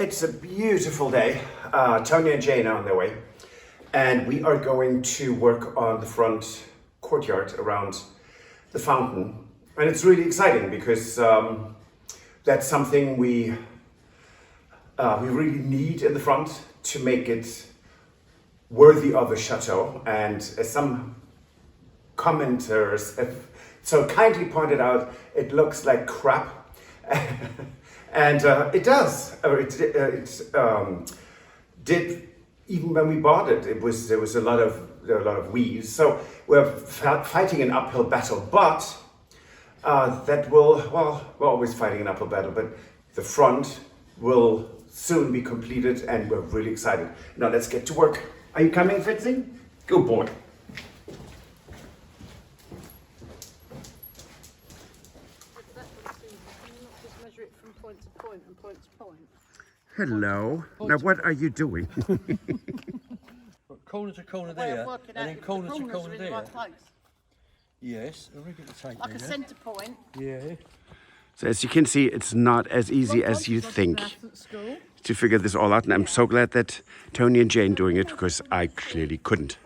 It's a beautiful day. Tony and Jane are on their way, and we are going to work on the front courtyard around the fountain. And it's really exciting because that's something we really need in the front to make it worthy of a chateau. And as some commenters have so kindly pointed out, it looks like crap. And it does. It did even when we bought it. There was a lot of weeds. So we're fighting an uphill battle. But we're always fighting an uphill battle. But the front will soon be completed, and we're really excited. Now let's get to work. Are you coming, Fitzy? Good boy. Point to point and point to point. Hello. Now what are you doing? Corner to corner there, and then corner to corner there. Right place. Yes, I'll get the tape Like a there. centre point. Yeah. So as you can see, it's not as easy as you think to figure this all out, and I'm so glad that Tony and Jane doing it, because I clearly couldn't.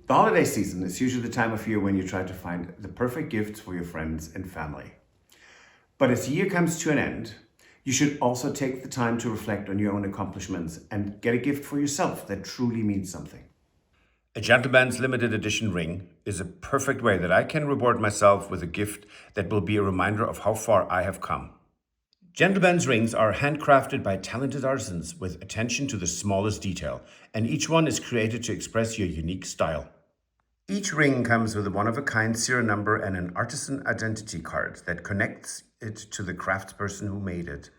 The holiday season is usually the time of year when you try to find the perfect gift for your friends and family. But as the year comes to an end, you should also take the time to reflect on your own accomplishments and get a gift for yourself that truly means something. A gentleman's limited edition ring is a perfect way that I can reward myself with a gift that will be a reminder of how far I have come. Gentlemen's rings are handcrafted by talented artisans with attention to the smallest detail, and each one is created to express your unique style. Each ring comes with a one-of-a-kind serial number and an artisan identity card that connects it to the craftsperson who made it.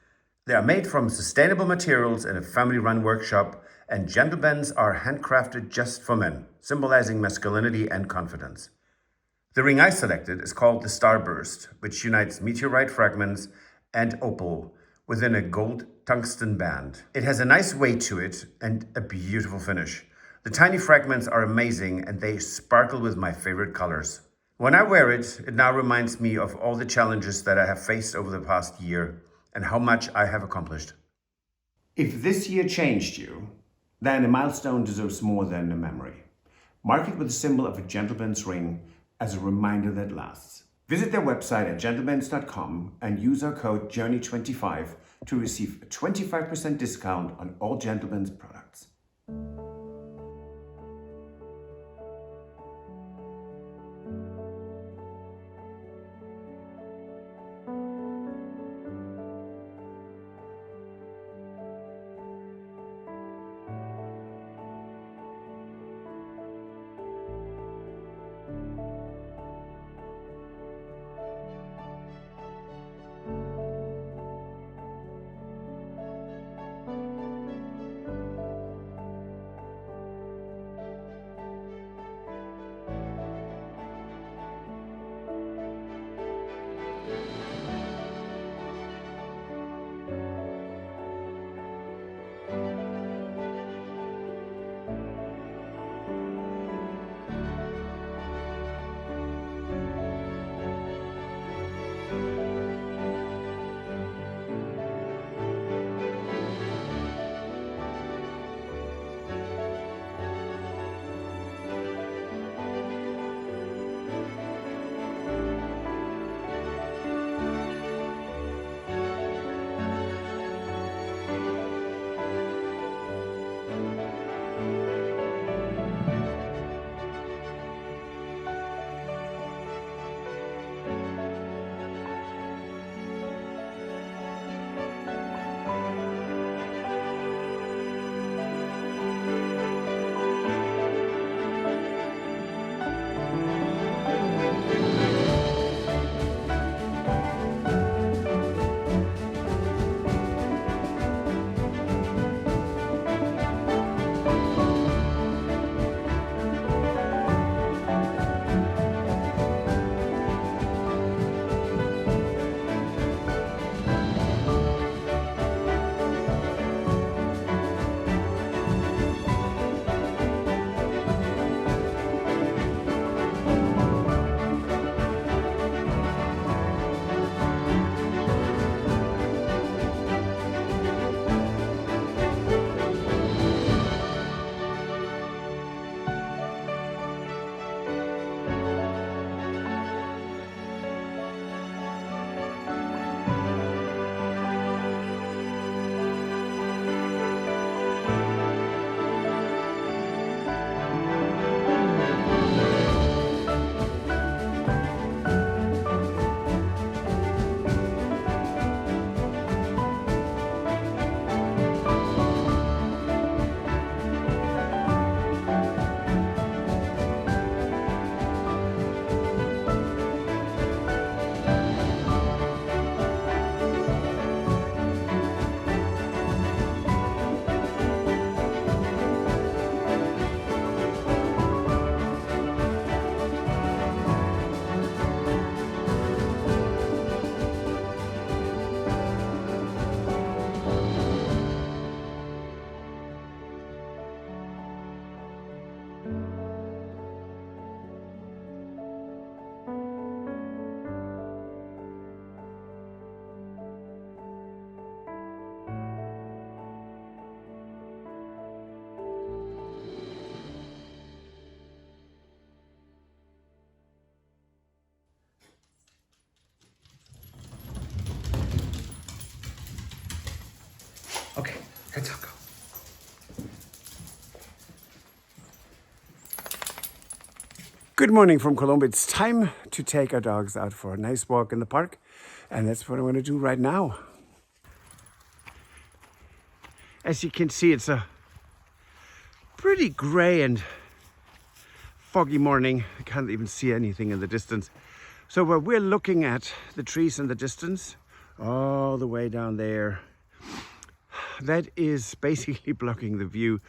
They are made from sustainable materials in a family-run workshop, and gentlemen's are handcrafted just for men, symbolizing masculinity and confidence. The ring I selected is called the Starburst, which unites meteorite fragments and opal within a gold tungsten band. It has a nice weight to it and a beautiful finish. The tiny fragments are amazing and they sparkle with my favorite colors. When I wear it, it now reminds me of all the challenges that I have faced over the past year and how much I have accomplished. If this year changed you, then a milestone deserves more than a memory. Mark it with the symbol of a gentleman's ring as a reminder that lasts. Visit their website at gentlemans.com and use our code JOURNEY25 to receive a 25% discount on all Gentlemen's products. Good morning from Colombia. It's time to take our dogs out for a nice walk in the park, and that's what I'm going to do right now. As you can see, it's a pretty grey and foggy morning. I can't even see anything in the distance. So we're looking at the trees in the distance, all the way down there. That is basically blocking the view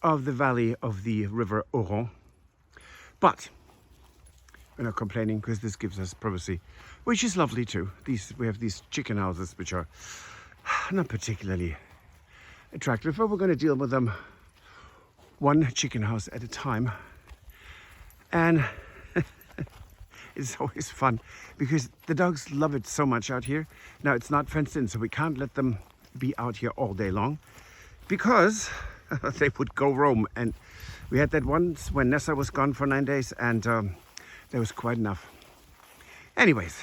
of the valley of the river Oron. But we're not complaining because this gives us privacy, which is lovely too. We have these chicken houses which are not particularly attractive, but we're going to deal with them one chicken house at a time. And it's always fun because the dogs love it so much out here. Now it's not fenced in, so we can't let them be out here all day long because they would go roam. And we had that once when Nessa was gone for 9 days, and that was quite enough. Anyways,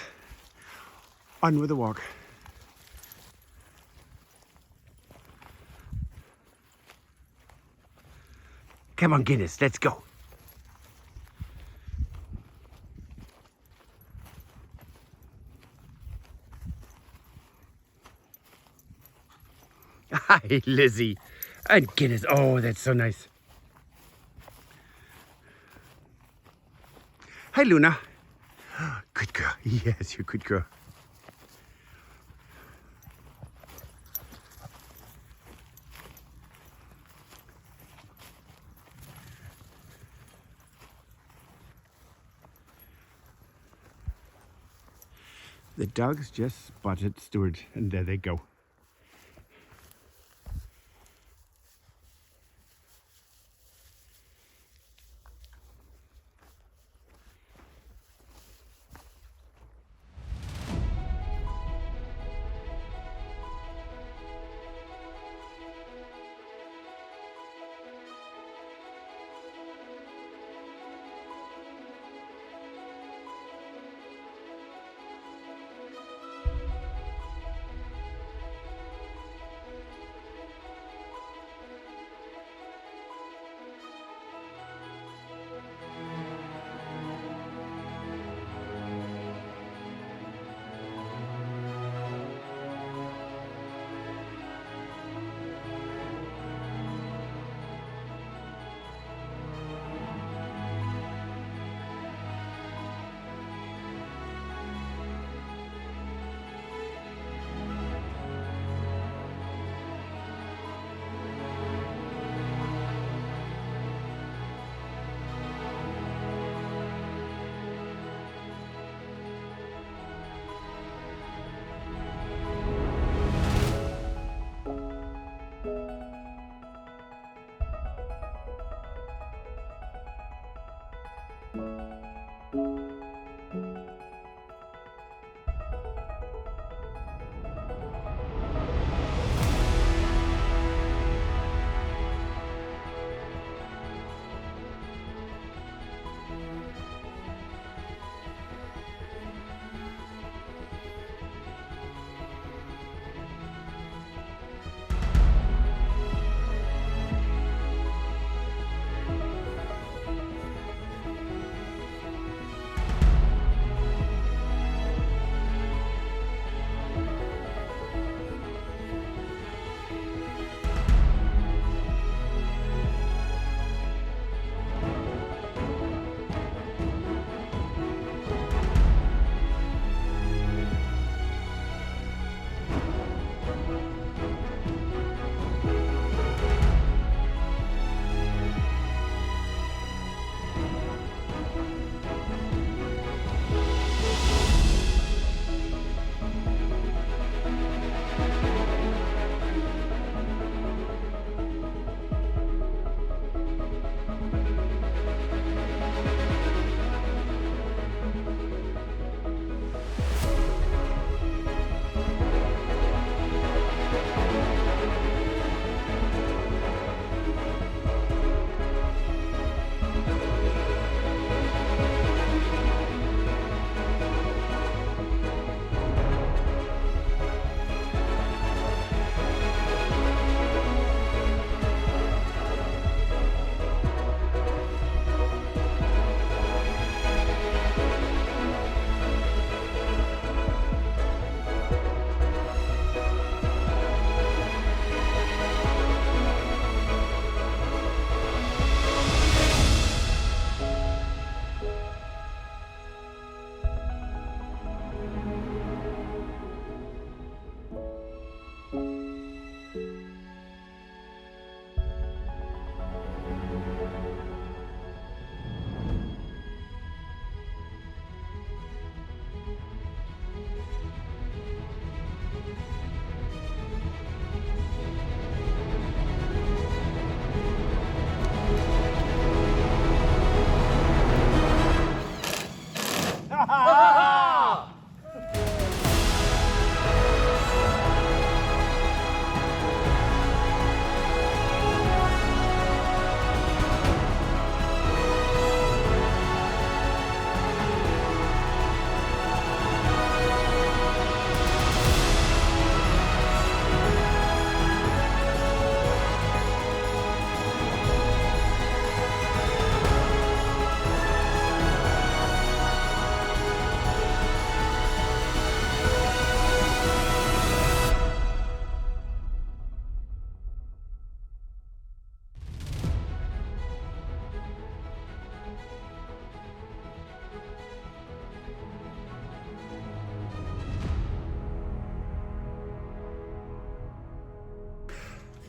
on with the walk. Come on, Guinness, let's go. Hi, Lizzie. And Guinness. Oh, that's so nice. Hi, Luna. Good girl. Yes, you're a good girl. The dogs just spotted Stuart, and there they go.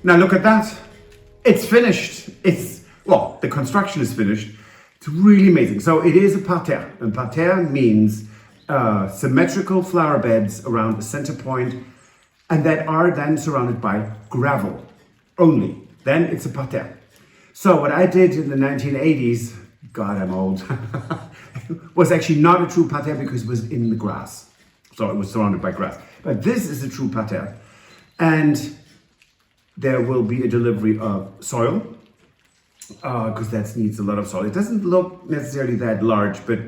Now look at that. It's finished. Well, the construction is finished. It's really amazing. So it is a parterre. And parterre means symmetrical flower beds around the center point, and that are then surrounded by gravel only. Then it's a parterre. So what I did in the 1980s, God, I'm old, was actually not a true parterre because it was in the grass. So it was surrounded by grass. But this is a true parterre. And there will be a delivery of soil, because that needs a lot of soil. It doesn't look necessarily that large, but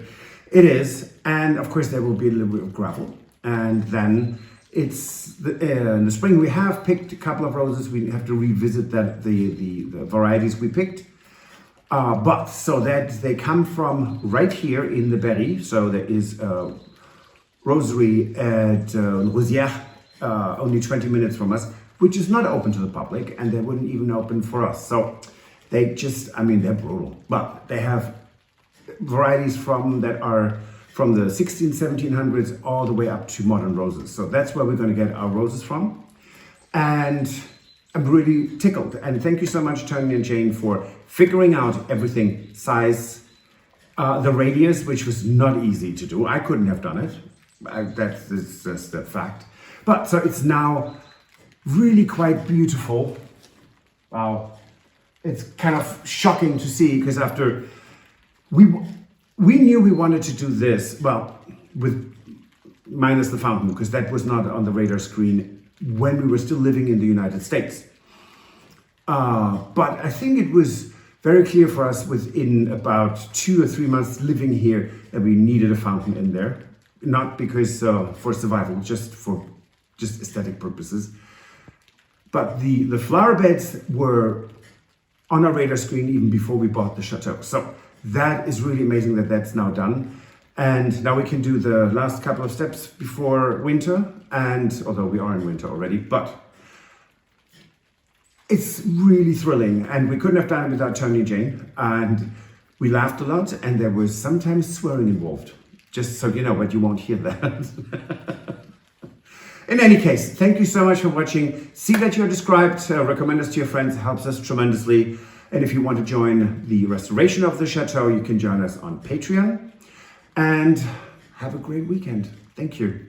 it is. And of course there will be a delivery of gravel. And then in the spring we have picked a couple of roses. We have to revisit the varieties we picked. But so that they come from right here in the berry. So there is a rosary at Risian, only 20 minutes from us, which is not open to the public, and they wouldn't even open for us. So they just, I mean, they're brutal. But they have varieties that are from the 1700s all the way up to modern roses. So that's where we're going to get our roses from. And I'm really tickled. And thank you so much, Tony and Jane, for figuring out everything, size, the radius, which was not easy to do. I couldn't have done it. That's just a fact. But so it's now really quite beautiful. Wow. It's kind of shocking to see, because after we knew we wanted to do this, well, with minus the fountain, because that was not on the radar screen when we were still living in the United States. But I think it was very clear for us within about 2 or 3 months living here that we needed a fountain in there. Not because for survival, just for aesthetic purposes. But the flower beds were on our radar screen even before we bought the Chateau. So that is really amazing that that's now done. And now we can do the last couple of steps before winter. And although we are in winter already, but it's really thrilling. And we couldn't have done it without Tony and Jane. And we laughed a lot, and there was sometimes swearing involved. Just so you know, but you won't hear that. In any case, thank you so much for watching. See that you're described, recommend us to your friends, it helps us tremendously. And if you want to join the restoration of the Chateau, you can join us on Patreon. And have a great weekend. Thank you.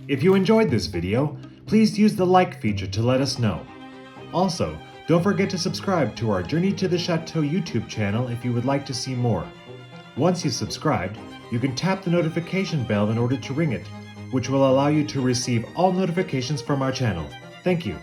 If you enjoyed this video, please use the like feature to let us know. Also, don't forget to subscribe to our Journey to the Chateau YouTube channel if you would like to see more. Once you've subscribed, you can tap the notification bell in order to ring it, which will allow you to receive all notifications from our channel. Thank you.